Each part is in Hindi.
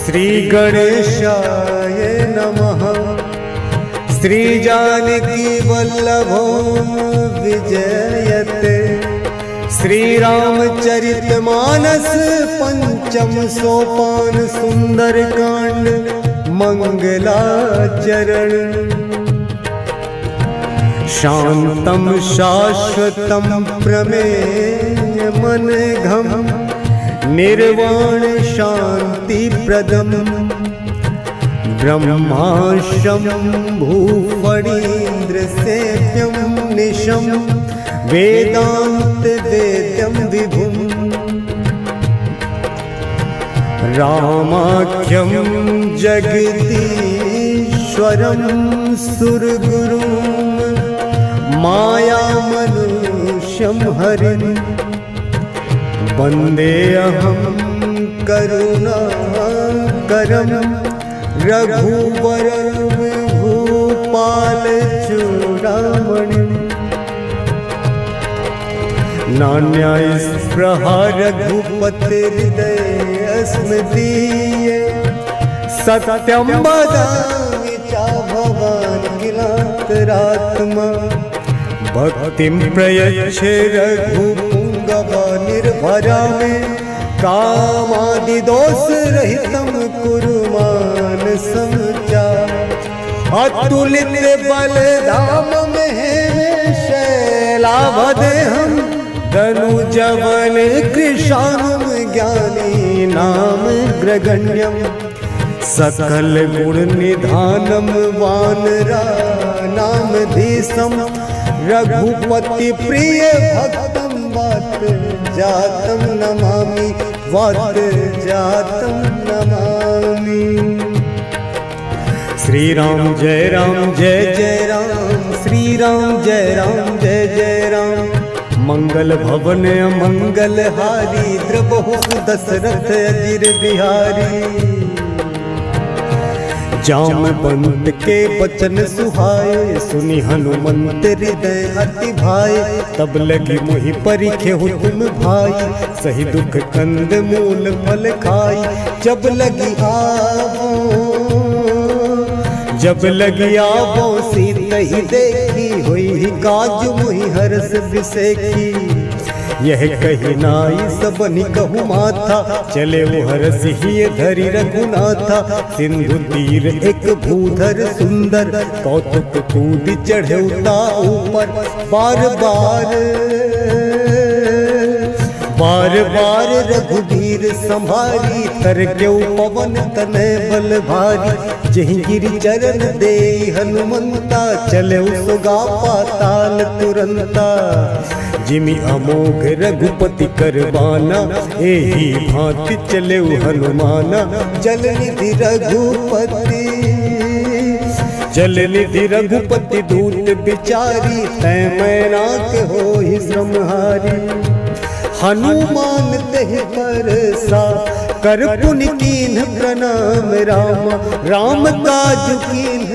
श्री गणेशाय नमः। श्री जानकी वल्लभो विजयते। श्री रामचरितमानस पंचम सोपान सुंदर कांड मंगलाचरण। शांतम शाश्वतम प्रमेय मनघम निर्वाण शांति प्रदम ब्रह्माशम भूफणीन्द्र सेव्यम निशम वेदांत वेद्यम विभुम। रामाख्यम जगदीश्वरम सुरगुरुम माया मनुष्यम हरिम वन्देऽहं करुणाकरं रघुवरं भूपालचूडामणिम्। नान्यास्पृहा रघुपतिर्हृदयस्मदीये सत्यं वदामि च भवान् किलान्तरात्मा। भक्तिं प्रयच्छ रघुपुङ्गवा निर्भरा मे कामादि दोष रहितं कुरु मानसं च। अतुलित बलधाम में शैलावदेहं धनुजवन कृशानं ज्ञानी नाम ग्रगण्यं। सकल गुण निधानं वानराणामधीशं रघुपति प्रिय भक्तं वात जातं नमामि वात जातं नमामि। श्री राम जय राम श्री राम जय जय राम। मंगल भवन मंगल हारी द्रबहु दशरथ अजिर बिहारी। जामवंत के वचन सुहाए सुनि हनुमंत हृदय अति भाए। तब लगी मोहि परिखे हो तुम भाई सही दुख कंद मूल फल खाई। जब लगी आवो सीत ही देखी हुई काज मोहि हरस बिसेखी। यह कही नाई सबनि कहु माथा चले वो हरस ही धरि रघुनाथा। सिंधु तीर एक भूधर सुंदर कौतुक कूद चढ़े उता ऊपर। बार बार रघुवीर संभारी तर क्यों पवन तनय बल भारी। जहि गिरि चरण दे हनुमंता चले सुगा पाताल तुरंता। जिमि अमोघ रघुपति करबाना एही भांति चले हनुमाना। जल निधि रघुपति दूत बिचारी तै मैनाक होहि श्रमहारी। हनुमान तेहि परसा कर पुनि कीन्ह प्रणाम रामा। राम काज कीन्ह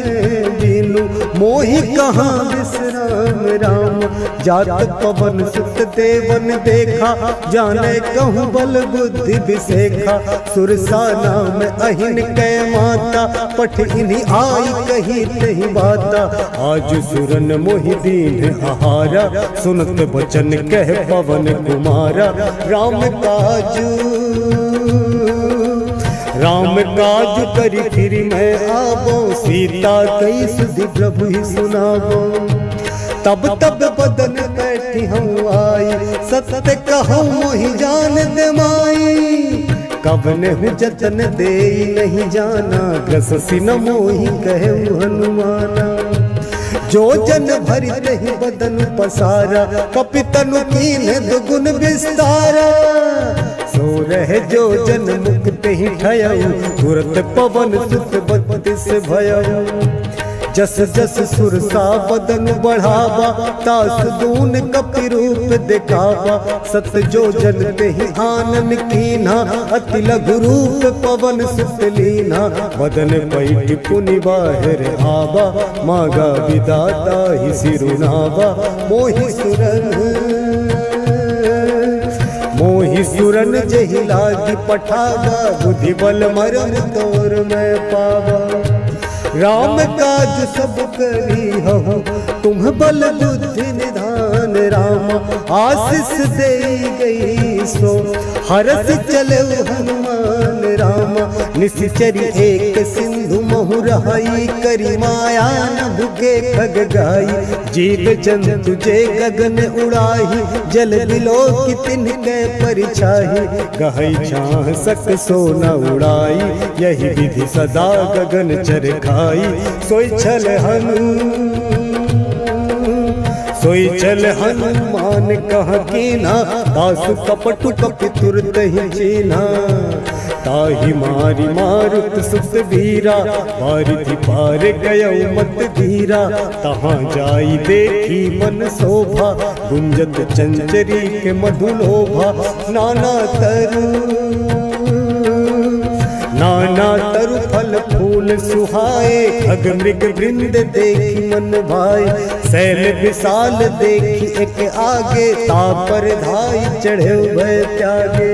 बिनु मोहि कहाँ विश्राम राम। जात पवन सुत देवन देखा जाने कहूँ बल बुद्धि विसेखा। सुरसा नाम अहिन कै माता पठ इन्हीं आई कही तही बाता। आज सुरन मोहि दीन आहारा सुनत वचन कह पवन कुमारा। राम काज करी फिर मैं आवो सीता कई सुधि प्रभु ही सुनावो। तब बदन बैठी हम आई सत्य कहूँ मोहि जान दे माई। कब ने जतन दे नहीं जाना ग्रस सिन मोहि कहे हनुमाना। जो जन भरि रही बदन पसारा कपितनु कीन्ह दुगुन विस्तारा। सो रहे जो जन मुक्त ही ठयऊ तुरत पवन सुत बत्तीस भयऊ। जस जस सुरसा बदन बढ़ावा तास दून कपि रूप दिखावा। सत जो जन तेहि आनन कीन्हा अति लघु रूप पवन सुत लीन्हा। बदन पैठ पुनि बाहिर आवा मागा विदाता ही सिरुनावा। मोहि मोहि सुरन जहि लागी पठावा, बुद्धि बल मरम तोर मैं पावा। राम काज सब करी हूँ, तुम बल बुद्धि निधान रामा। आशीष दे गई सो हरस चले हनुमान रामा। निश्चरी एक सिंधु महु रहाई, करी माया न भुगे खग गाई। जीव जंतु जे गगन उड़ाही, जल बिलो की तिनके परिछाही। गहई छाह सक सो न उड़ाई, यही विधि सदा गगन चर खाई। सोई चल हनुमान कह कीना, दासु कपटु कपि तुरत ही चीना। ताहि मारी मारुत सुत वीरा, वारिधि पार गयो मत धीरा। तहाँ जाई देखी मन शोभा, गुंजत चंचरी के मधुलोभा। नाना तरु फल फूल सुहाए, खग मृग वृंद देखी मन भाए। शैल विशाल देखी एक आगे, तापर धाई चढ़े भय त्यागे।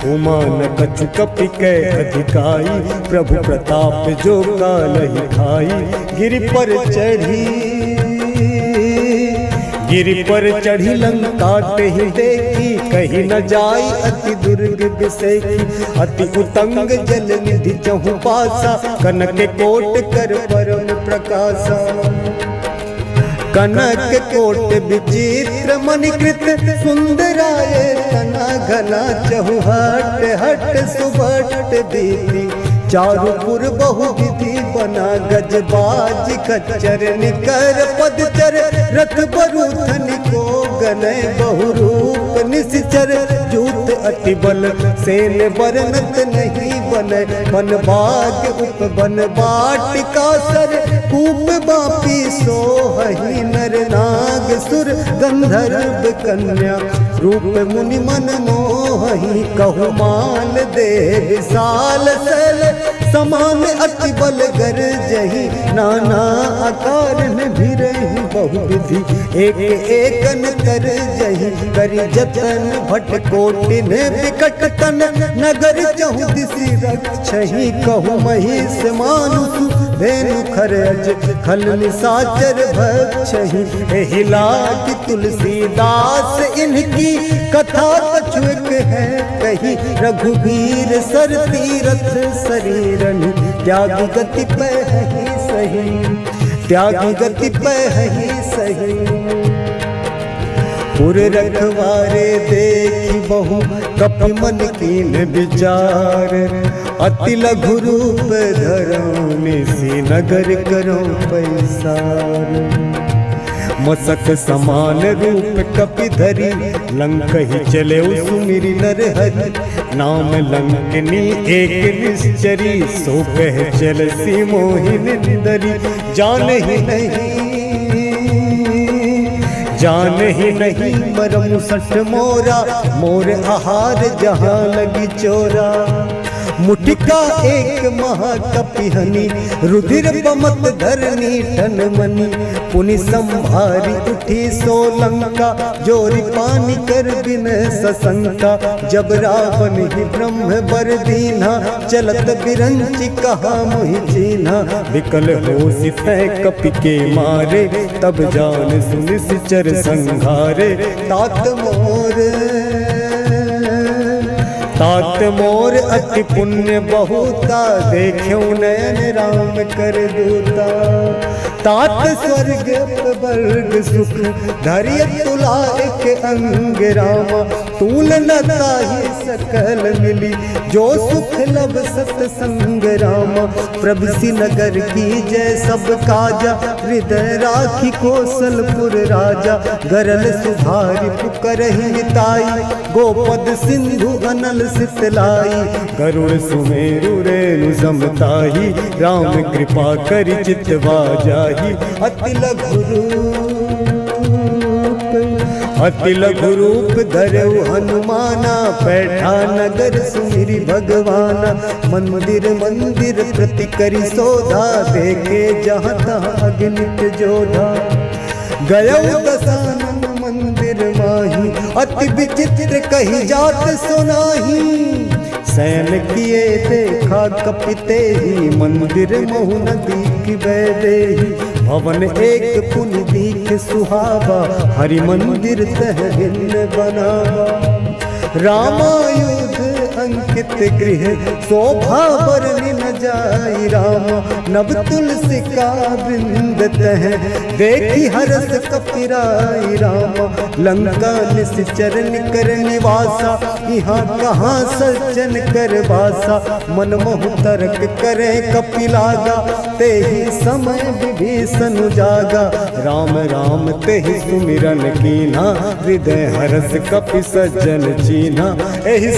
उमा न कछु कपि कै अधिकाई, प्रभु प्रताप जो कालहि खाई। गिरि पर चढ़ी लंका तेहि देखी, कहीं न जाई अति दुर्ग बिसेखी। अति उतंग जल निधि चहु पासा, कनक कोट कर परम प्रकाशा। कनक कोट विचित्र मणिकृत, सुंदराय तना घना। चहु हट हट सुबट दीदी, चारुपुर बहु विधि बना। गजबाज खच्चर निकर पदचर, रथ बरूथन को गनय। बहुरूप निश्चर जूत अति बल, सेन बरनत नहीं बनय। बन बाग उप बन बाटिका सर, कूप बापी सोहहि नर नाग। सुर गंधर्व कन्या, रूप मुनि मन मोहहि। कहु माल दे विशाल सल, समान अति बल गर जही। नाना आकार में भी रही बहुविधि, एक एकन कर जही। करी जतन भट कोटि ने विकट तन, नगर चहु दिशि रक्षहि। कहु महिष मानुष धेनु खरज, खल निशाचर भक्षहि। एहि लागी तुलसीदास इनकी, कथा कछुक है कही। रघुवीर सर तीरथ शरीरन, त्यागी गति पहि सही। त्यागी गति पहि सही। पुर रखवारे देखी बहु, कपि मन कीन विचार। अति लघु रूप धरऊ, निसी नगर करो पैसार। मसक समान रूप कपि धरी, लंक ही चले सुमिरि नर हरि। नाम लंकनी एक निश्चरी, सो कह चल सी मोहिनी दरी। जान ही नहीं मरम सठ मोरा, मोर आहार जहाँ लगी चोरा। मुटिका एक महाकपिहनी, रुधिर बमत धरनी ठन मनी। पुनि संभारी उठी सोलंका, जोरी पानी कर बिन सशंका। जब रावण ही ब्रह्म बर दीन्हा, चलत बिरंची कहा मोहि चीन्हा। विकल हो सितै कपि के मारे, तब जान सुनि सिचर संघारे। तात मोर अति पुण्य बहुता, देख्यो नयन राम कर दूता। तात स्वर्ग वर्ग सुख, धरिय तुला एक अंग रामा। तूल न ताहि सकल मिली, जो सुख लब सतसंग रामा। प्रभुसी नगर की जय सब काजा, हृदय राखी कौशलपुर राजा। गरल सुधारि पुकरहि हिताई, गोपद सिंधु अनल सितलाई। गरुड़ सुमेरु रेणु समताही, राम कृपा करि चितवा जाही। अति लघु रूप धरऊ हनुमाना, बैठा नगर सुमिरि भगवाना। मंदिर प्रति करि शोधा, देखे जहाँ तहाँ अगणित जोधा। गयौ दशानन मंदिर माही, अति विचित्र कही जात सुनाही। शयन किए देखा कपिते ही, मंदिर महु नदी की बैदेही। भवन एक पुनि दीख सुहावा, हरि मंदिर तह भिन्न बनावा। रामायुध अंकित गृह, शोभा बरनि न जाई रामा। नव तुलसी का वृंद तह, देखी हरस कपिराई रामा। लंका निश्चर निकर निवासा, यहाँ कहाँ सज्जन कर वासा। मन मोह तर्क करे कपिलागा, ते ही समय विभीषण जागा। राम राम ते ही सुमिरन कीना, हृदय हरस कपि सज्जन चीना। एहि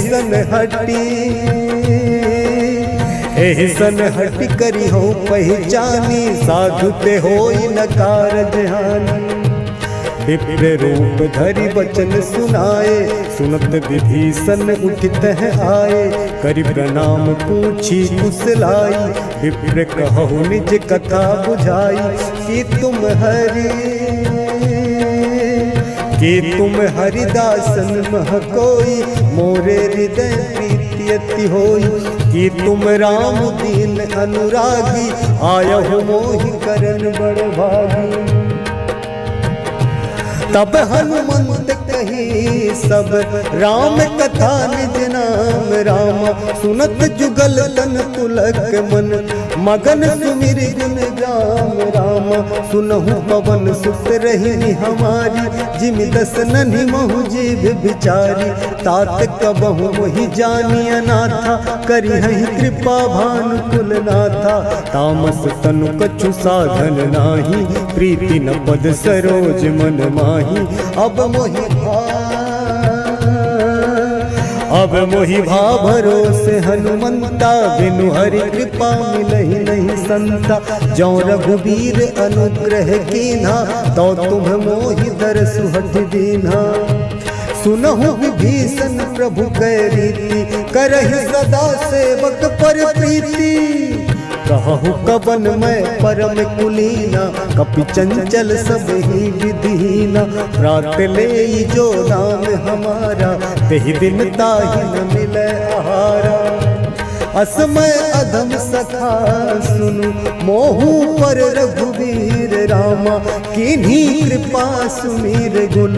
सन हटी करी हो पहचानी, साधु ते होई न कारज हानि। विप्र रूप धरि वचन सुनाए, सुनत विभीषण उठित आए। करि प्रणाम पूछी कुशलाई, विप्र कहु निज कथा बुझाई। कि तुम हरिदासन मह कोई, मोरे हृदय प्रीति अति होई। कि तुम राम दीन अनुरागी, आयहु मोहि करन बड़ भागी। तब हनुमंत कही सब, राम कथा निज नाम रामा। सुनत जुगल तन पुलक मन, मगन सुमिर गुण गाम रामा। सुनहु पवन सुत रही हमारी, जिमि दस नन्हि महु जीव बिचारी। तात कबहु मोहि जानी अनाथा, करिहहि कृपा भानुकुल नाथा। तामस तनु कछु साधन नाही, प्रीति न पद सरोज मन माही। अब मोहि भा भरोसे हनुमंता, बिनु हरि कृपा मिलहि नहीं संता। जौ रघुबीर अनुग्रह कीन्हा, तो तुम मोहि दरसु हठ दीन्हा। सुनहु विभीषण प्रभु कै रीति, करहि सदा सेवक पर प्रीति। कहु कवन मैं परम कुलीना, कपि चंचल सब ही विधीना। रात ले जो नाम हमारा, तेहि दिन ताहि न मिलै आहारा। असमय अधम सखा सुनु, मोहु पर रघुवीर रामा। किन्हीं कृपा सुमीर गुण,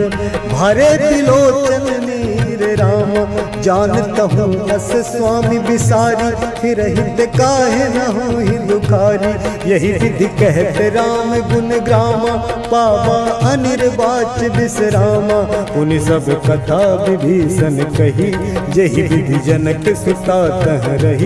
भरे त्रिलोचन नीर रामा। जानत हूँ अस स्वामी बिसारी, फिर हित काहे न होहि दुखारी। यही विधि कहते राम गुण ग्रामा, पावा अनिर्वाच विश्रामा। उन सब कथा विभीषण कही, जही विधि जनक सुता तह रही।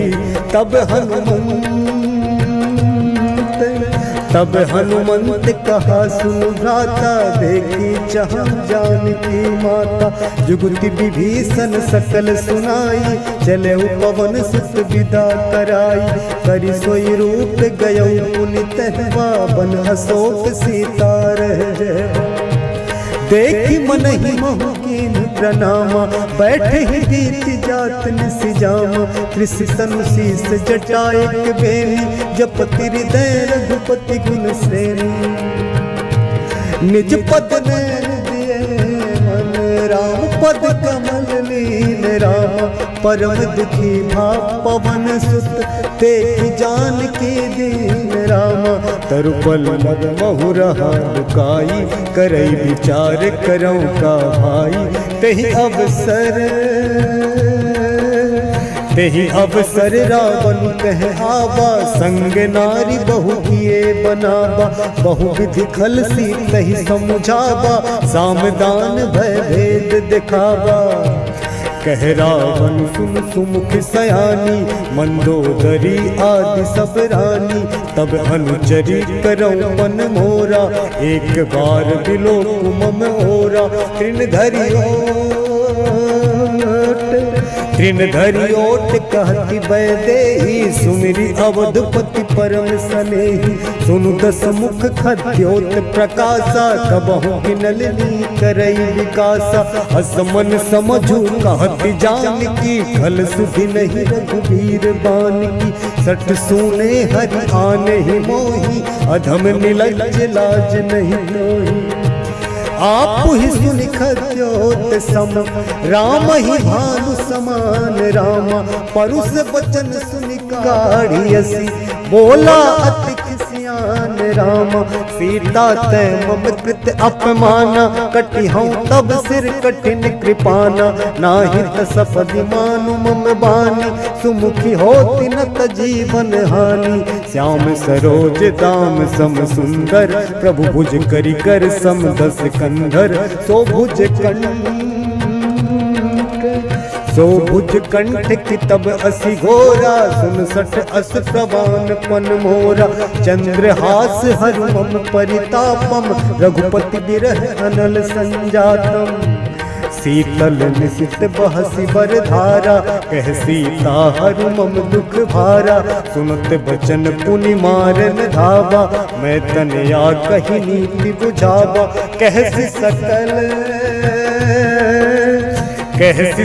तब हनुमंत कहा सुन भ्राता, देखी चाह जानकी माता। जुगति विभीषण सकल सुनाई, चले पवन सुत विदा कराई। करि सोई रूप गयो पुनि तहवा, बन अशोक सीता रह। देखी मन ही महु कीन प्रणामा, बैठे ही बीत जात निसिजामा। कृषि तनु शीस जटाए के बेनी, जपति हृदय रघुपति गुण श्रेणी। निज पद नैन दिए मन, राम पद कमल लीन रामा। परम दुखी भा पवन सुत, देखि जानकी दीन रामा। तरुपल मद महु रहा लुकाई, करई विचार करऊं का भाई। तेहि अवसर रावण कह आवा, संग नारी बहु किए बनावा। बहु विधि खल सीतहि समुझावा, सामदान भय भेद दिखावा। कह रावण सुन सुमुख सयानी, मंदोदरी आदि सब रानी। तब अनुचरी करौ मन मोरा, एक बार बिलो मम ओरा। तृण धरि ओट कहति बैदेही, सुमिरि अवधपति परम सनेही। सुनु दस मुख खद्योत प्रकाशा, कबहु किनलनी करई विकासा। असमन समझू कहति जानकी, खल सुधि नहीं रघुवीर बानकी। सठ सुने हरि आने ही मोही, अधम निलज्ज लाज नहीं लोही। आप ही सुनिखद्योत सम राम ही भानु समान रामा परुष बचन सुनिकाढ़ियसी बोला अति खिसियान रामा सीता तै मम कृत अपमाना कटि हूँ तब सिर कठिन कृपाना नाहित सपदि मानु मम बानी सुमुखी होति न त जीवन हानि श्याम सरोज दाम सम सुंदर प्रभु भुज करि कर सम दस कंधर सो भुज कंठ की तब असि घोरा सुन सठ अस प्रवान पन मोरा चंद्रहास हरु मम परितापम रघुपति बिरह अनल संजातम शीतल निशित बहसी बर धारा कह सीता हरु मम दुख भारा सुनत बचन पुनि मारन धावा मैं तनया कही नीति बुझावा कहसी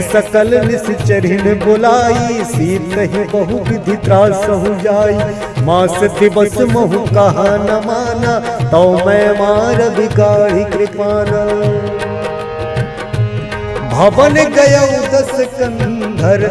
सकल निश्चरिन बुलाई सीत ही बहु विधि त्रासहु जाई मास दिवस महु कहा न माना तो मैं मार बिगाड़ी कृपाना भवन गया दस कंधर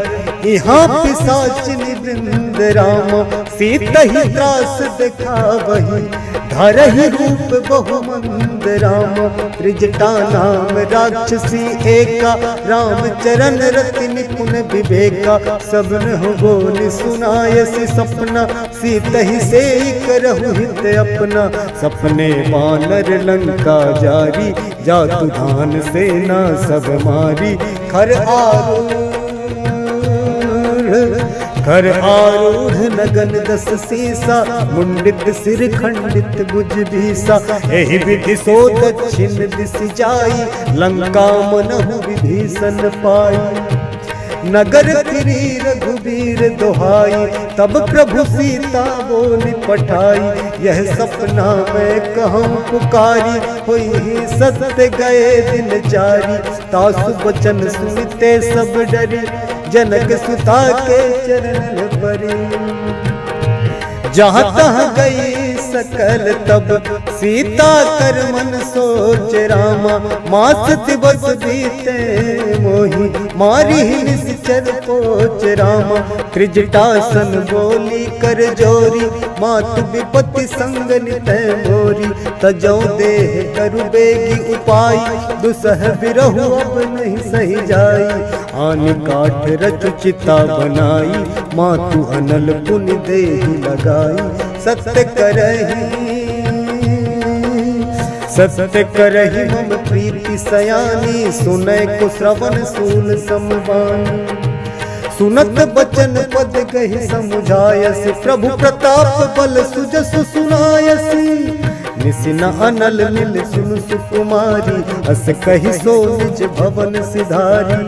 यहाँ पिशाचिनी वृंद राम सीत ही त्रास देखा वही धर ही रूप बहुमंद राम त्रिजटा नाम राक्षसी एका राम चरण रति निपुण विवेका सबन हो बोल सुनायसी सपना सीत ही से करहु हित अपना सपने वानर लंका जारी जातु धान सेना सब मारी घर आरूढ़ नगन दस सीसा मुंडित सिर खंडित भुज भीसा एहि विधि सो दक्षिण दिस जाई लंका मनहु विभीषण पाई नगर फिरी रघुबीर दोहाई तब प्रभु सीता बोली पठाई यह सपना मैं कहूँ पुकारी हुई सत्य गए दिन चारी तासु बचन सुनते सब डरी जनक सुता के चरण परी जहाँ तहाँ गई सकल तब सीता कर मन सोच रामा मास दिवस बीते मोही मारी निश्चर पोच रामा त्रिजटासन बोली कर जोरी मातु विपत्ति संग नितय मोरी तजौ देह करु बेगी उपाय दुसह बिरहु अब नहीं सही जाई आन काठ रच चिता बनाई मातु अनल पुनि देहि लगाई सत्य करहि मम प्रीति सयानी सुनय को श्रवण सूल समबानी सुनत बचन पद कहि समुझायसि प्रभु प्रताप बल सुजस सुनायसि निसिना अनल नील सुन सुकुमारी अस कहि सो निज भवन सिधारी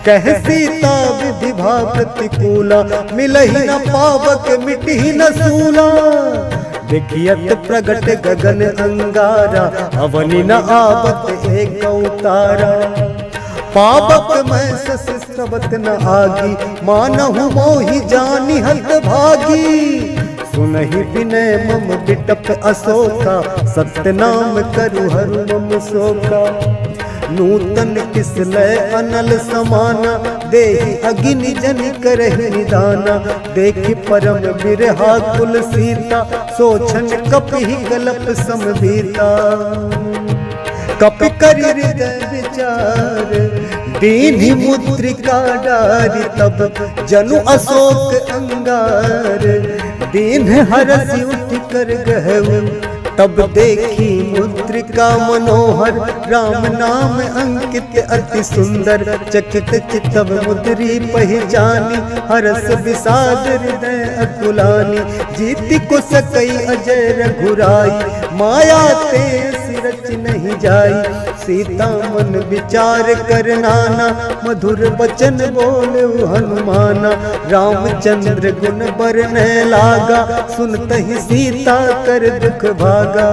कह सीता विधि भा प्रतिकूला मिलहि न पावक मिटहि न सूला देखियत प्रगट गगन अंगारा अवनि न आवत एक उतारा पावक मैं सस श्रवत न आगी मानहु मोहि जानि हत भागी सुनहि विनय मम बिटप अशोका सत्य नाम करु हरु मम शोका नूतन किसलय अनल समाना देहि अग्नि जन करहि निदाना देखि परम बिरहा कुल सीता सोचन कपि गलप समभीता कपि करि हृदय विचार दीन्हि मुद्रिका डारि तब जनु अशोक अंगार दीन्ह हरसि उठ कर गहु तब देखी मुद्रिका मनोहर राम नाम अंकित अति सुंदर चकित चितव मुद्री पहचानी हरस विषाद हृदय अकुलानी जीति को सकई अजय रघुराई माया ते सिरच नहीं जाई सीता मन विचार कर नाना मधुर बचन बोले हनुमाना रामचंद्र गुण बरने लागा सुनत ही सीता कर दुख भागा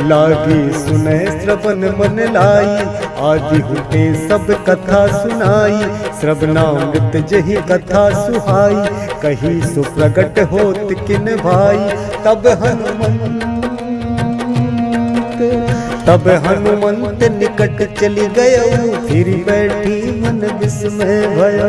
लागी सुने श्रवण मन लाई आदि हुते सब कथा सुनाई श्रवणामृत जही कथा सुहाई कही सुप्रगट होत किन भाई तब हनुमंत निकट चली गयो, फिर बैठी मन विस्मय भयो।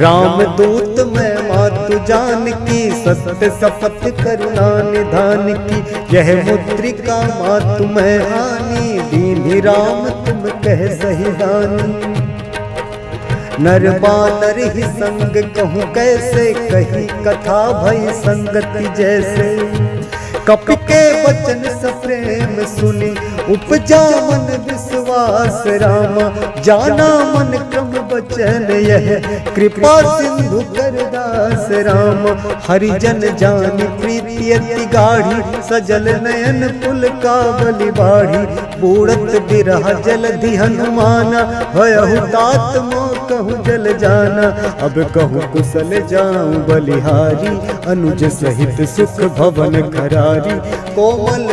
राम दूत मैं मातु जानकी, सत्य शपथ करुणा निधान की। यह मुद्रिका मातु मैं आनी, दीन्ही राम तुम कह सही दानी। नर बानर ही संग कहूँ कैसे, कही कथा भई संगति जैसे। कपि के वचन सप्रेम सुनी, उपजा मन विश्वास रामा। जाना मन क्रम वचन यह, कृपा सिंधु करदास रामा। हरिजन जानी प्रीति अति गाढ़ी, सजल नयन पुल का बलि बाढ़ी। बूढ़त बिरह जलधि हनुमाना, भयहु तात मोह कहूँ जल जाना। अब कहूँ कुशल जाऊं बलिहारी, अनुज सहित सुख भवन खरारी। कोमल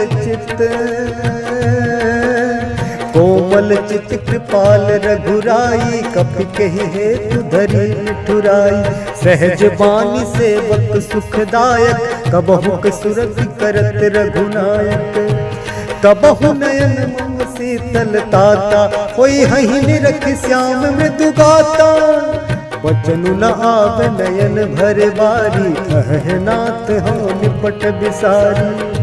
चित कृपाल रघुराई, कपि कहि हेतु धरी ठुराई। सहज बानी सेवक सुखदायक, कबहु सुरति करत रघुनायक। तबहु नयन मम शीतल ताता, कोई हहि निरख श्याम मृदु गाता। बचनु न आव नयन भर बारी, कह नाथ हो निपट बिसारी।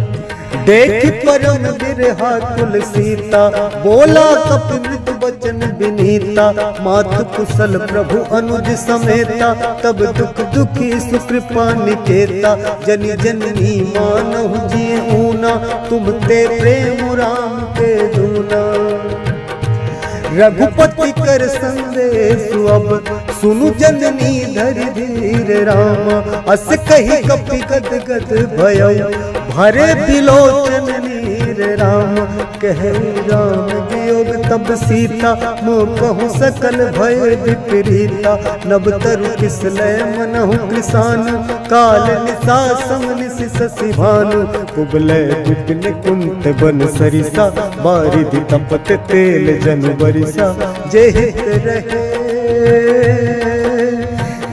देख परम बिरहा कुल सीता, बोला कपि मृदु बचन विनीता। मातु कुशल प्रभु अनुज समेता, तब दुख दुखी सुकृपा निकेता। जनि जननी मानहु जिय ऊना, तुम ते प्रेम राम के दूना। रघुपति कर संदेश अब, सुनु जननी धरि धीर रामा। अस कही कपि गद गद भयो, भरे बिलोचन नीर राम। कहे राम वियोग तब सीता, मोह कहूँ सकल भय विपरीता। नब तरु किसलय मनहु कृसान, काल निशा सम निशि शशि भानु। कुबलय विपिन कुंत बन सरिसा, बारिधि तपत तेल जनु बरिसा।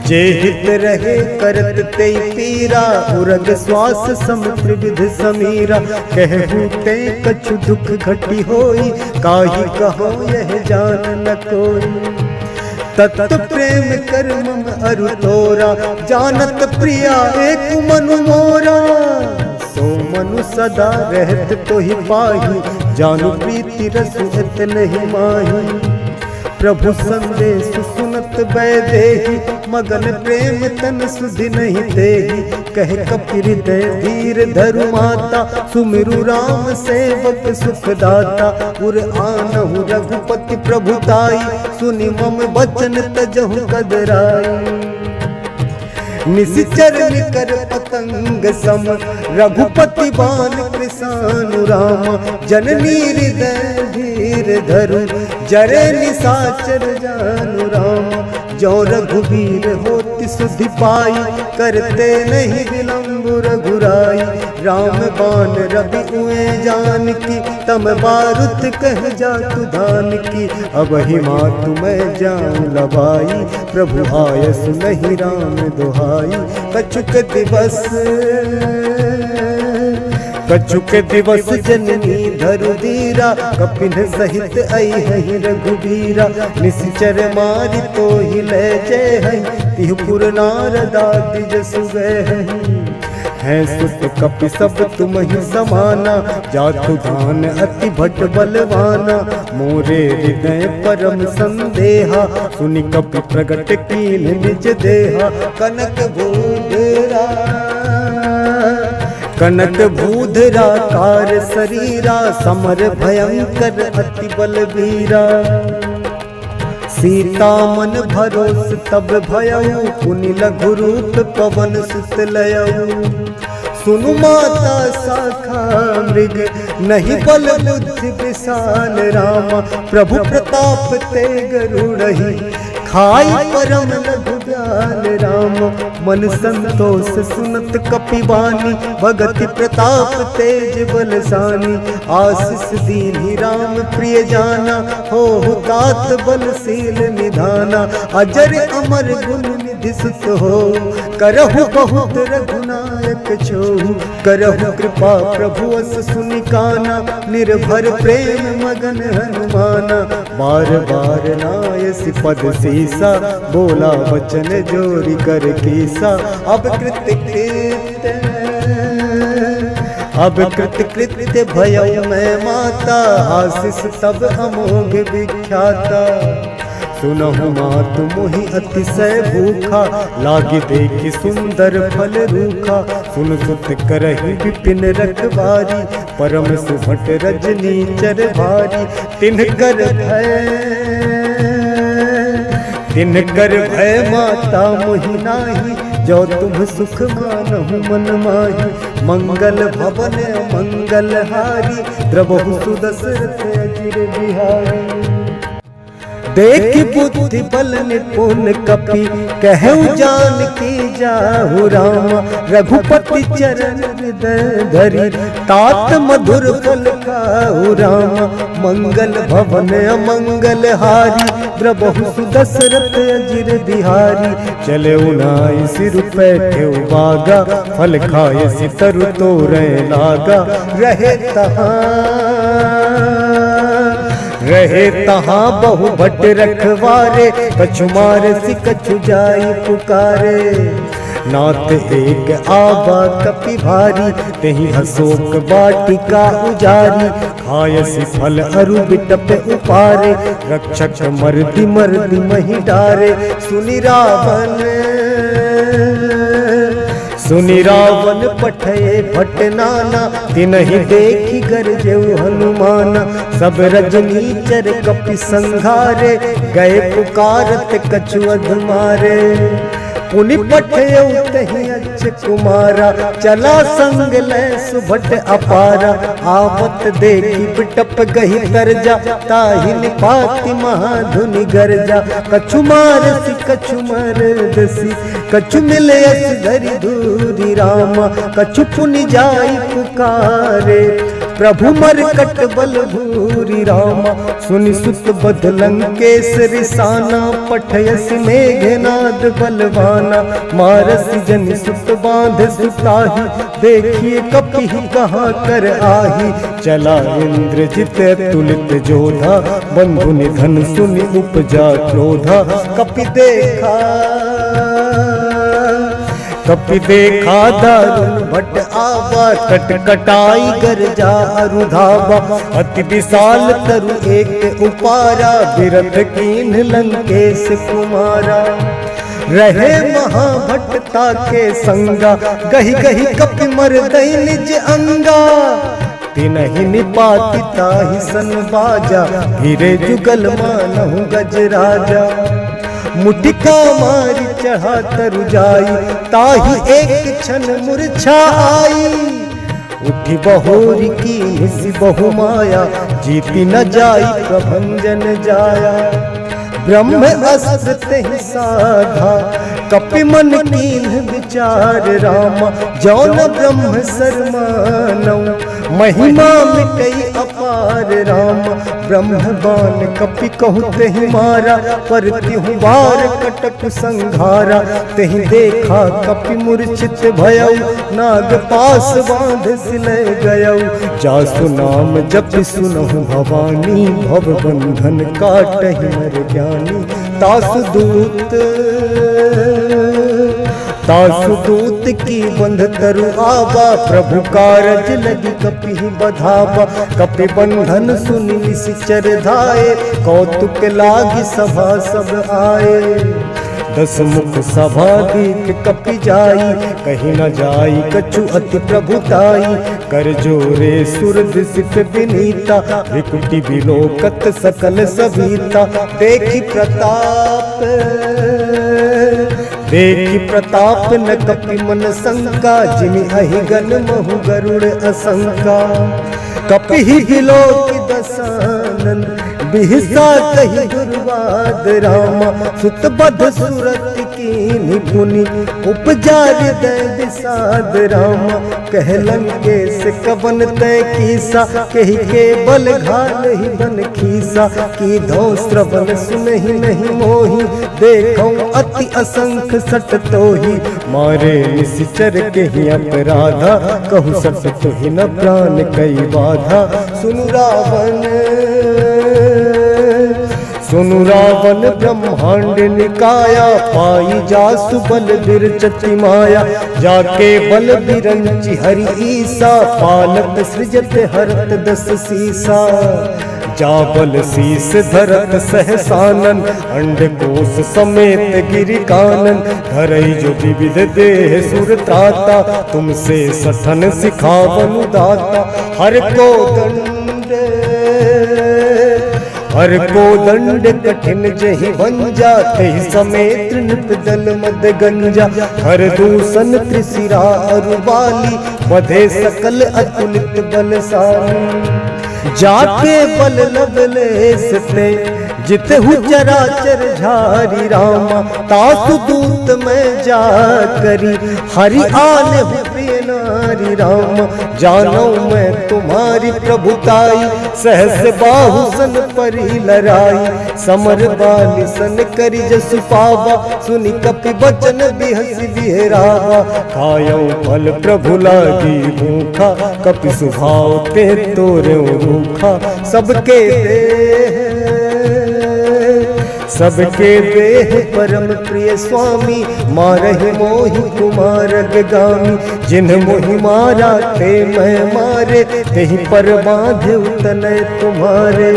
जे हित रहे करत ते पीरा, उरग श्वास सम त्रिविध समीरा। कहूँ ते कछु दुख घटी होई, काहि कहो यह जान न कोई। तत प्रेम कर मम अरु तोरा, जानत प्रिया एक मनु मोरा। सो मनु सदा रहत तो ही पाही, जानु प्रीति रसु हित नहीं माही। प्रभु संदेश सुनत बैदेही, मगन प्रेम तन सुधि नहीं देही। कह कपि हृदय धीर धरु माता, सुमिरु राम सेवक सुखदाता। उर आनहु रघुपति प्रभुताई, सुनि मम बचन तजहु कदराई। निशिचर निकर पतंग सम, रघुपति बान कृसानु रामा। जननी हृदय धीर धरु, जरे निशाचर जानु रामा। जो रघुवीर होति सुधि पाई, करते नहीं विलंब रघुराई। राम बाण रवि उए जानकी, तम बारुद कह जातु धान की। अब ही मातु मैं जाऊं लबाई, प्रभु आयसु नहीं राम दोहाई। कछुक दिवस जननी धरु धीरा, कपिन सहित आई है रघुबीरा। निश्चर मारि तो ही ले जय है, तिहुपुर नारदाति जसु गए है। सुत कपि सब तुम ही समाना, जातु धान अति भट बलवाना। मोरे हृदय परम संदेहा, सुनि कपि प्रगट कीन निज देहा। कनक भूधरा कार शरीरा, समर भयंकर अति बलवीरा। सीता मन भरोस तब भयउ, पुनि लघु रूप पवन सुत लयउ। सुनु माता शाखा मृग, नहीं बल बुद्धि विशाल रामा। प्रभु प्रताप ते गरुड़हि, खाई परम लघु ब्याल राम। मन संतोष सुनत कपि बानी, भगति प्रताप तेज बलसानी। आशीष दीन्हि राम प्रिय जाना, हो तात बलशील निधाना। अजर अमर गुण निधि सुत हो, करहु बहुत रघुनायक नायक छोहु करहु कृपा प्रभु अस सुनि काना निर्भर प्रेम मगन हनुमाना बार बार नायसि पद सीसा बोला वचन जोरी कर कीसा अब कृत कृत्य भयउ मैं माता आशीष तब अमोघ विख्याता सुनहु मातु मोहि अतिशय भूखा लागे देखि सुंदर फल रूखा सुन सुत करहि विपिन रखवारी परम सुभट रजनी चर भारी तिनकर भय माता मोहि नाही जो तुम सुख मानहु मन माही मंगल भवन मंगल हारी द्रवहु सुदशरथ अजिर बिहारी देखि बुद्धि बल निपुण कपि कहु जानकी जाहु रामा रघुपति चरण हृदय धरि तात मधुर फल खाहु रामा मंगल भवन अमंगल हारी द्रवहु सुदशरथ अजिर बिहारी चले उनाई सिर पैठे बागा फल खाए सितरु तोरे लागा रहे तहाँ बहु भट रखवारे कछु मारे सि कछु जाई पुकारे नाथ एक आबा कपि भारी तेहि अशोक वाटिका उजारी खायसि फल अरु बिटप उपारे रक्षक मर्दि मर्दि महि डारे सुनि रावण पठये भट नाना तिनहि देखि गरजेउ हनुमाना सब रजनीचर कपि संघारे गए पुकारत कछु अधमारे पुनि पठयउ तहि अच्छ कुमारा चला संग लै सुभट अपारा आवत देखि बिटप गहि तरजा ताहि निपाति महाधुनि गरजा कछु मारसि कछु मरदसि कछु मिले अस धरि धूरी रामा कछु पुनि जाई पुकारे प्रभु मरकट बल भूरी रामा सुनि सुत बध लंकेश रिसाना पठयसि मेघनाद बलवाना मारसि जनि सुत बांध सुताही देखिए कपि कहाँ कर आही चला इंद्रजित तुलित जोधा बंधु निधन सुनि उपजा क्रोधा कपि देखा दारुण भट आवा कटकटाई गरजा अरुधावा अति विशाल तरु एक उपारा बिरथ कीन्ह लंकेश कुमारा रहे महाभट्टा के संगा गहि गहि कपि मरदई निज अंगा तिनहि निपाति ताहि सन बाजा धीरे जुगल मानहु गजराजा मुटिका मारी चढ़ा तरु जाई ताहि एक क्षण मूर्छा आई उठी बहोरी की निसी बहु माया जीती न जाई प्रभंजन जाया ब्रह्म अस्त्र तेहि साधा कपि मन कीन्ह विचार रामा जौन ब्रह्म शर्मानौ महिमा मिटई अपार रामा ब्रह्मवान कपि कहु तेहि मारा पर तिहु बार कटक संघारा तेहि देखा कपि मूर्छित भयउ नाग पास बांध सिलै गयउ जासु नाम जपि सुनहु भवानी भव बंधन काटहि नर ज्ञानी तासु दूत की बंध तरु आवा प्रभु कारज लगी कपि बधावा कपि बंधन सुनि निशिचर धाये कौतुक लागी सभा सब आए दस मुख सभा दीक कपि जाई कहीं न जाई कछु अति प्रभुताई कर जोरे सुर दिसित विनीता विकुटी विलोकत सकल सभीता देखि प्रताप न कपि मन शंका जिमि अहिगन महु गरुड़ असंका कपि ही विलोकि दसानन बिहसा कहि दुर्वाद रामा सुत बध सुरत की कीनी पुनि उपजा हृदय विषाद राम कहलन के से कवन तय कीसा कही के बल घाल ही बन खीसा की धो श्रवण सुनहि नहीं मोही देखो अति असंख्य सट तो ही मारे निश्चर के ही अपराधा कहु सट तो ही न प्राण कई बाधा सुनु रावण ब्रह्मांड निकाया पाई जासु बल बिरचति माया जाके बल बिरंचि हरि ईसा पालत सृजत हरत दस सीसा जाबल शीस धरत सहसानन अंडकोश समेत गिरि कानन धरई जो विविध देह सुर त्राता तुमसे सठन सिखावनु दाता हर को दंड कठिन जहि भंजा तेहि समेत नृपदल मद गंजा हर दूषण त्रिशिरा अरुबाली बधे सकल अतुलित बलशाली जाके बल लवलेस ते जितहु चराचर झारी रामा तासु दूत में जा करी हरि आने हु प्रिय नारी राम जानो मैं तुम्हारी प्रभुताई सहस बाहु सन परी लराई समर बाली सन करी जसु पावा सुनि कपि बचन बिहसि बिहरावा खायो फल प्रभु लागी भूखा कपि सुभाव ते तोरे रूखा सबके देह परम प्रिय स्वामी मारहि मोहि कुमार गामी जिन मोहि मारा ते मैं मारे तेहि पर बांधे उतने तुम्हारे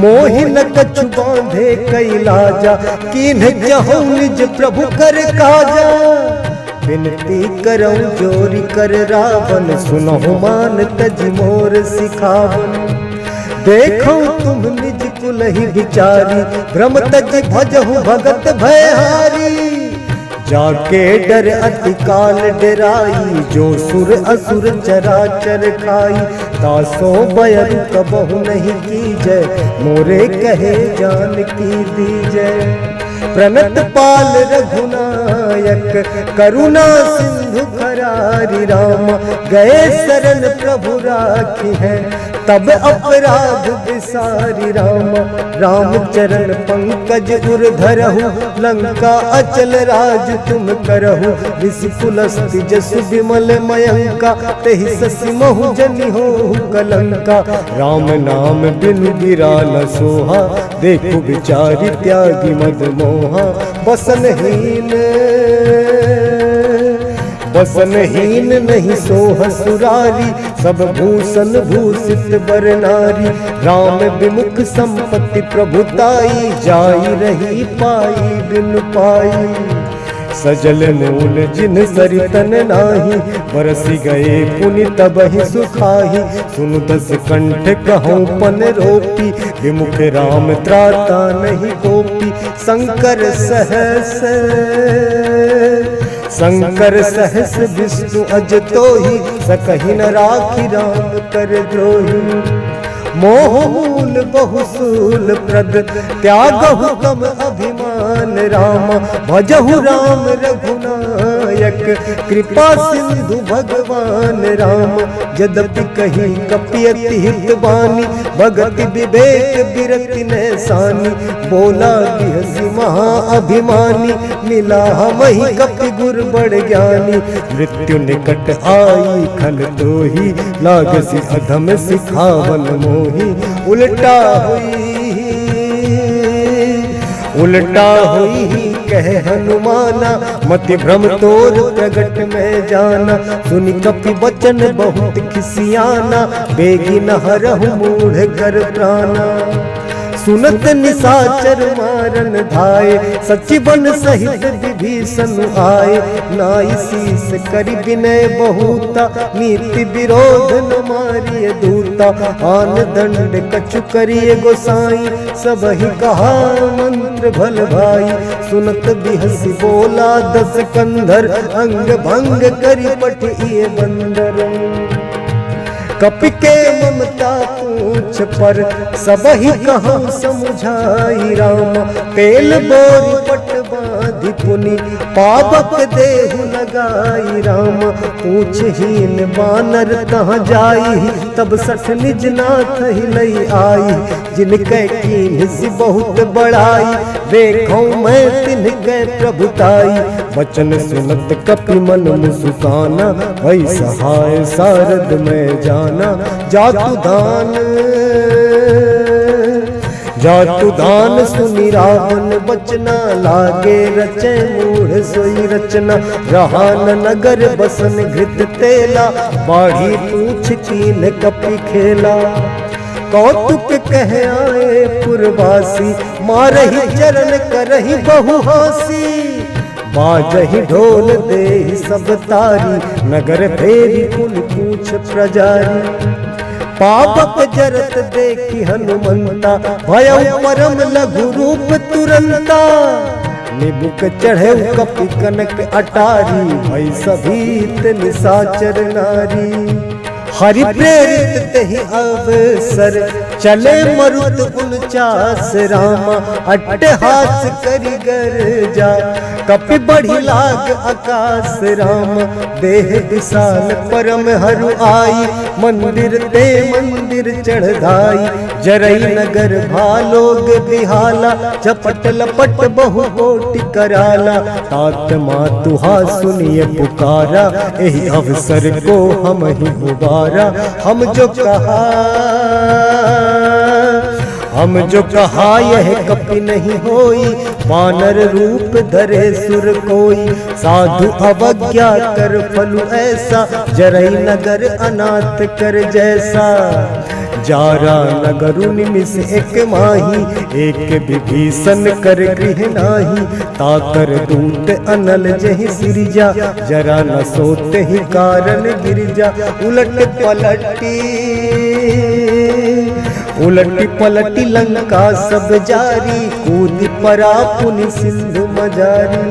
मोहि न कछु बांधे कैलाजा कीन्ह जहु निज प्रभु कर काजा विनती करौ जोरी कर रावण सुनहु मान तज मोर सिखावन देखो तुम निज कुल ही विचारी भ्रम तज भजहु भगत भयहारी जाके डर अति काल डराई जो सुर असुर चराचर खाई तासो बयरु कबहु नहीं कीजय मोरे कहे जान की दीजय प्रणत पाल रघुनायक करुणा सिंधु खरारी राम गए शरण प्रभु राखी है तब अपराध विसारी राम राम चरण पंकज उर धरहु लंका अचल राज तुम करहु विषकुलस्ति जसु विमल मयंका तेहि ससि महु जनि हो कलंका राम नाम बिनु बिराल सोहा देखु विचारि त्यागी मद मोहा बसनहीन नहीं सोह सुरारी सब भूषण भूषित बर नारी राम विमुख संपत्ति प्रभुताई जाई रही पाई बिन पाई सजल मूल जिन सरितन नाही बरसी गए पुनि तबहि सुखाही सुन दस कंठ कहूँ पन रोपी विमुख राम त्राता नहीं गोपी शंकर सहस विष्णु अज तो ही सकहि न राखी राम कर द्रोही मोह मूल बहुसूल प्रद त्यागहु कम अभिमान राम भजहु राम रघुनायक कृपा सिंधु भगवान राम यद्यपि कही कपियति हित बानी भगति विवेक बिरति नैसानी बोला बिहसी महा अभिमानी मिला हमहि कपि गुर बड़ ज्ञानी मृत्यु निकट आई खल तो ही लागसी अधम सिखावन मोही उल्टा हुई कह हनुमाना मति भ्रम तोर प्रगट में जाना सुनि कपि वचन बहुत खिसियाना बेगी न हरहु मूढ़ कर प्राणा सुनत निशाचर मारन धाये सचिवन सहित विभीषण आए नाई शीस करि विनय बहुता नीति विरोध न मारिय दूता आन दंड कछु करिय गोसाई सबहि कहा मंत्र भल भाई सुनत बिहसी बोला दस कंधर अंग भंग करि पठिए बंदर कपि के ममता पूछ पर सबहि कहूँ समुझाई राम तेल बोरी पट समाधि पुनि पावक देहु लगाई राम। पूछहीन बानर कहाँ जाई तब सठ निज नाथ ही लई आई। जिनके कीन सी बहुत बड़ाई देखो मैं तिनके प्रभुताई। वचन सुनत कपि मन मुस्काना वही सहाय सारद में जाना। जातु दान सुनि रावण बचना लागे रचे मूढ़ सोई रचना। रहा न नगर बसन घृत तेला बाढ़ी पूछ कीन कपि खेला। कौतुक कह आए पुरवासी मारही चरण करही बहु हासी। बाजही ढोल दे सब तारी नगर फेरी पुन पूछ प्रजारी। पावक जरत देखी हनुमंता भयउ परम लघु रूप तुरंता। निबुक चढ़े कपि कनक अटारी भई सभीत निशाचर नारी। हरि प्रेरित तेहि अवसर चले मरुत 49 रामा। अट्टहास करि गर्जा कपि बढ़ी लाग आकाश राम। देह विशाल परम हरु आई मंदिर ते मंदिर चढ़ाई। जरई नगर भालोग बिहाला झपट लपट बहु कोटि कराला। तात मातुहा सुनिए पुकारा एहि अवसर को हम ही उबारा। हम जो कहा यह कपि नहीं होई वानर रूप धरे सुर कोई। साधु अवज्ञा कर फलु ऐसा जरई नगर अनाथ कर जैसा। जारा नगरु निमिष एक माही एक विभीषण कर गृह नाही। ताकर दूत अनल जहि सिरजा जरा न सोते ही कारण गिरजा। उलटी पलटी लंका सब जारी कूद परा पुनि सिंधु मजारी।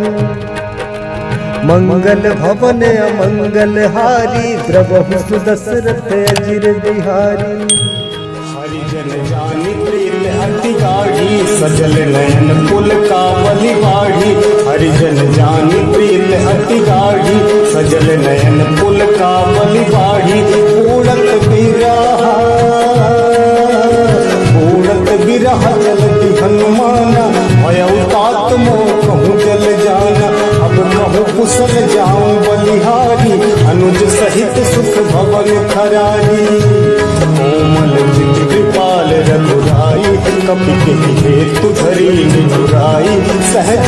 मंगल भवन अमंगल हारी द्रवहु सुदशरथ अजिर बिहारी। हरिजन जानि प्रीत अति गाढ़ी सजल नयन कुल कावली बाढ़ी। हरिजन जानि प्रीत अति गाढ़ी सजल नयन कुल कावली बाढ़ी। बिरह जलति हनुमाना भयउ तात मोह कहूँ जल जाना। अब कहूँ कुशल जाऊं बलिहारी अनुज सहित सुख भवन खरारी। कोमल चित कृपाल रघुराई कपि के हेतु धरी निजुराई। सहज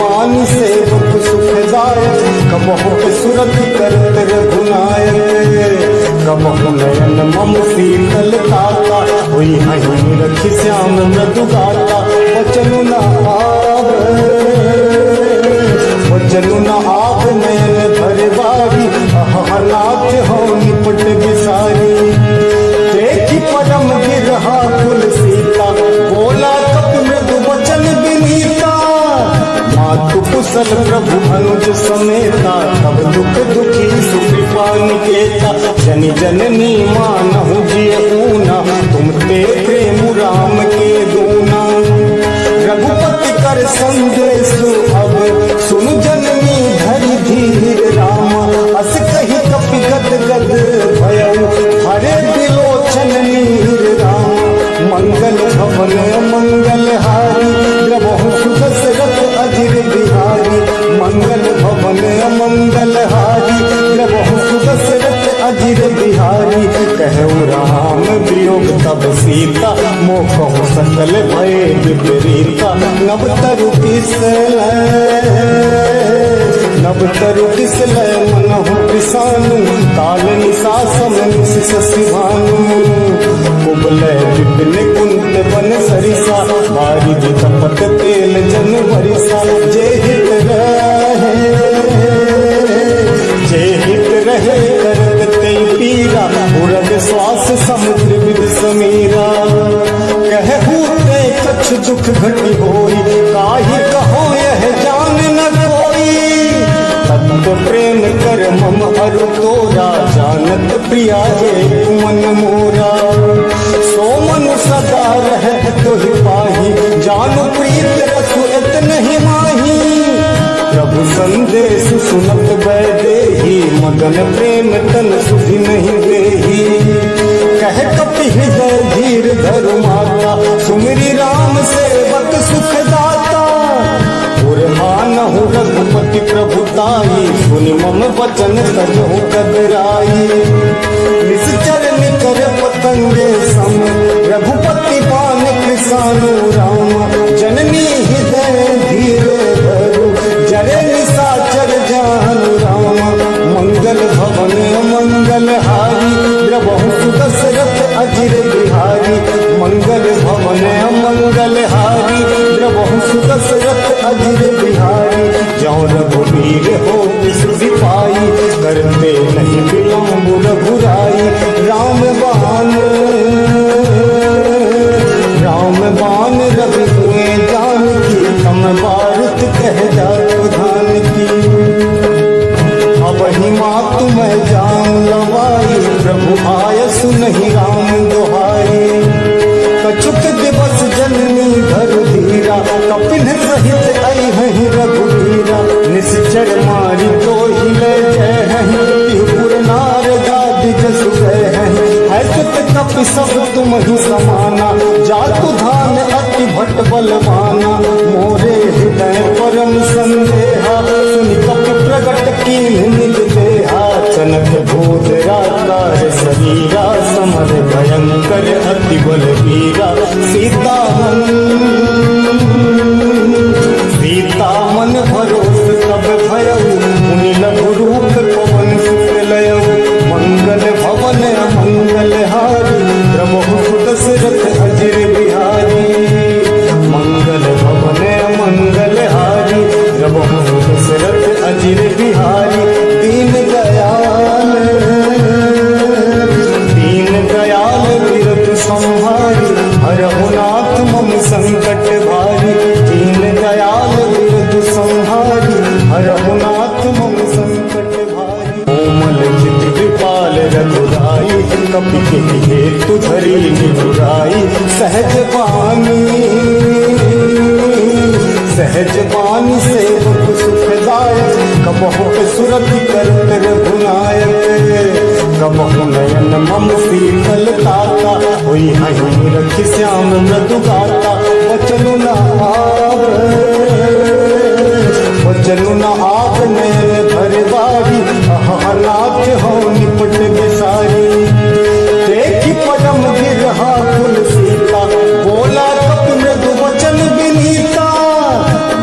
बानी सेवक सुखदायक कबहु सुरत करत रघुनायक। कबहु नयन मम शीतल ताता हुई हहीं रखि श्याम मृदु गाता। वचनु न आव नयन भर बारी अहनाथ हो निपट विसारी। देखी परम गिरहा कुल सीता बोला कपि मृदु वचन विनीता। मातु कुशल प्रभु अनुज समेता तब दुख दुखी सुकृपा निकेता। जनि जननी मानहु जिय ऊना तुम ते प्रेम राम के दूना। रघुपति कर संदेश अब सुनु जननी धरि धीर रामा। अस कहि कपि गद गद भयउ हरे बिलोचन नीर राम। मंगल भवन मंगल हारी द्रवहु सुदशरथ अजिर बिहारी। मंगल भवन मंगल हारी द्रवहु सुदशरथ अजिर बिहारी। कहु राम वियोग तब सीता मोह सकल भय विपरीता। नव तरु किसलय मनहु पिसानु काल निशा समय शशि भानु। कुबलय विपिन कुंत बन सरिसा बारिधि कपट तेल जन भरिसा। जे हित रहे करत ते पीरा उरग श्वास समुद्र विद समीरा। कहहु ते कछ दुख घटी होई काहि कहो यह जान न कोई। तत्व प्रेम कर मम अरु तोरा जानत प्रिया हे मन मोरा। सो मनु सदा रहत तुहि पाही जानु प्रीत रसु इतने ही माही प्रभु संदेश सुनत बैदेही मगन प्रेम तन सुधि नहीं देही कह कपि हृदय धीर धरु माता सुमिरी राम सेवक सुख दाता उर्हानहु रघुपति प्रभुताई सुनि मम वचन तजहु कदराई निश्चर निकर पतंगे सम रघुपति पान कृसानु राम जननी हृदय धीरे धरु जरे निशाचर जानु राम मंगल भवन मंगल हारी द्रवहु सुदशरथ अजिर बिहारी मंगल भवन मंगल हारी द्रवहु सुदशरथ अजिर बिहारी जौ रघुवीर हो सिपाही करते नहीं विलम्ब रघुराई राम बान रवि हुए जान की तम बारुत कह जात धान की अब ही मातु मैं जान लवाई प्रभु आय सुनहि राम दुहाई कछुक दिवस जननी घर धीरा कपिल सहित आई हहि रघुवीरा निश्चर मारी तो हिले जय हहि त्रिपुर नार गादि जसु गए हहि है सुत कपि सब तुम ही समाना जातु धान अति भट बलवाना मोरे हृदय परम संदेहा सुनि कपि प्रगट कीन निज देहा चनक भूत राकार शरीरा समर भयंकर अति बलवीरा सीता मन भरोस तब भयउ मुनि लघु रूप पवन सुत लयउ मंगल भवन मंगल हारी प्रभु दशरथ अजिर बिहारी मंगल भवन मंगल हारी प्रभु दशरथ अजिर बिहारी दीन दयाल विरत संहारी हरहु नाथ मम संकट भारी दीन दयाल विरत संहारी हरहु नाथ मम संकट भारी कोमल चित कृपाल रघुराई कपि के हेतु धरी निहुराई सहज बानी सेवक सुखदायक कबहु सुरति करत रघुनायक कबहु नयन मम शीतल ताता होई हहि रखि श्याम मृदु गाता वचनु न आव नयन भरवारी अहनाथ हो निपट बिसारी देखी पदम गिरहा कुल सीता बोला कपि मृदु वचन विनीता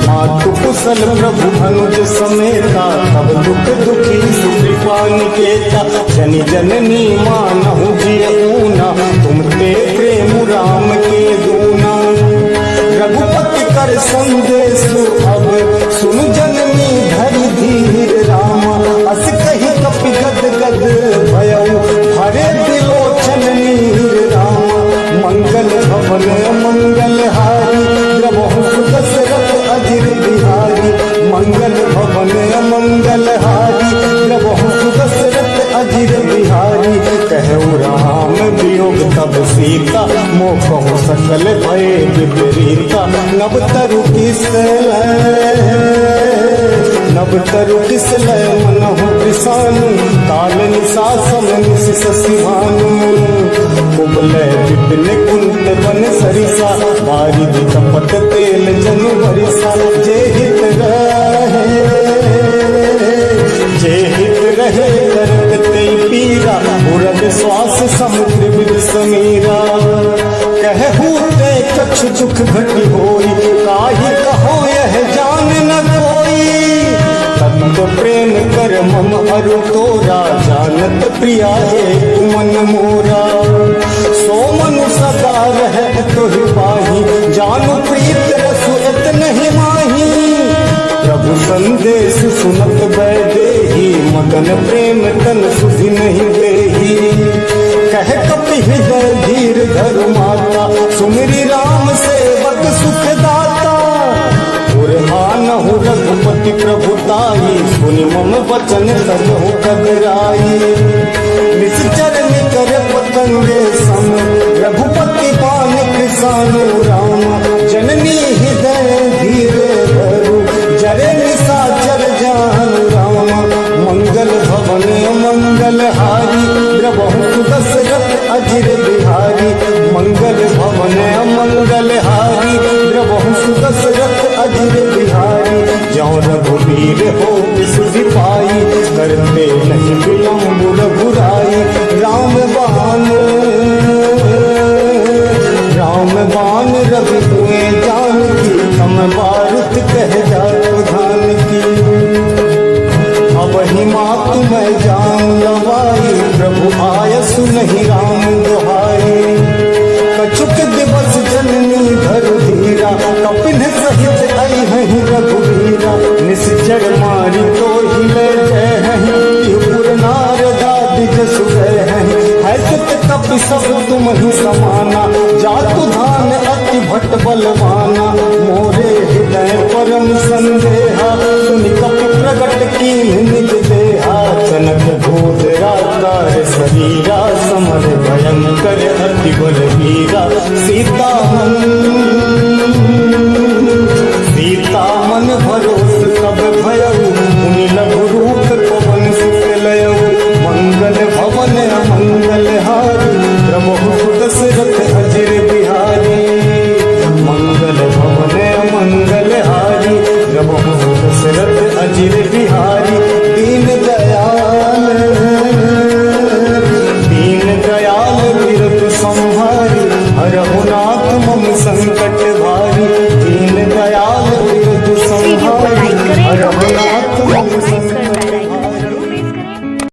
मातु कुशल प्रभु अनुज समेता तब दुख दुखी सुकृपा निकेता जनि जननी मानहु जिय ऊना तुम ते प्रेम राम के दूना रघुपति कर संदेशु अब सुन जननी धरि धीर राम अस कही कपि गद गद भयउ हरे बिलोचन नीर राम मंगल भवन मंगल हारी द्रवहु सुदशरथ अजिर बिहारी मंगल भवन मंगल हारी द्रवहु सुदशरथ अजिर बिहारी कहु राम वियोग तब सीता मोखहु सकल भय विपरीता नव तरु किसलय मनहु कृसानु काल निशासन निश शशिभानु कुबलय विपिन कुंत वन सरिसा बारिधि कपट तेल जनु बरिसा जे हित रहे करत तई पीरा उरग श्वास समुद्र विद समीरा कहहु ते कछ दुख घटि होई काहि कहो यह जान न कोई तत्व प्रेम कर मम अरु तोरा जानत प्रिया है तुमन मोरा सो मनु सदा रह तुहि पाही जानु प्रीत रसु इतने ही माही प्रभु संदेश सुनत बैदेही मगन प्रेम तन सुधि नहीं देही कह कपि हृदय धीर धरु माता सुमिरी राम सेवक सुख दाता उर्हानहु रघुपति प्रभुताई सुनि मम वचन तजहु कदराई निश्चर निकर पतंगे सम रघुपति पान कृसानु राम जननी अधीर बिहारी, ज्यों रघुवीर हो सुधि पाई, करते नहीं विलम्ब रघुराई। राम बाण रवि हुए जानकी, हम बारुद कह जाओ धान की। अब ही मात मैं जान लवाई, प्रभु आयसु नहीं राम दुहाई। कछुक दिवस जननी धर धीरा, कपिन सहित आई हहीं रघुवीरा। निश्चर मारी तो ही ले जय हहीं, त्रिपुर नारदा दिज सुगय हहीं। है सुत कप सब तुम ही समाना, जातु धान अति भट बलवाना। मोरे हृदय परम संदेहा, सुनि कप प्रगट कीन निज देहा। जनक भूत राकार शरीरा, समर भयंकर अति बलवीरा। सीता मन भरोस तब भयउ, मुनि लघु रूप पवन सुत लयउ। मंगल भवन अमंगल हारी, प्रभु दशरथ अजिर बिहारी। मंगल भवन अमंगल हारी, प्रभु दशरथ अजिर बिहारी। दीन दयाल बिरतु संहारी, हरहु नाथ मम संकट भारी। दीन दयाल बिरतु संहारी, हरहु नाथ मम संकट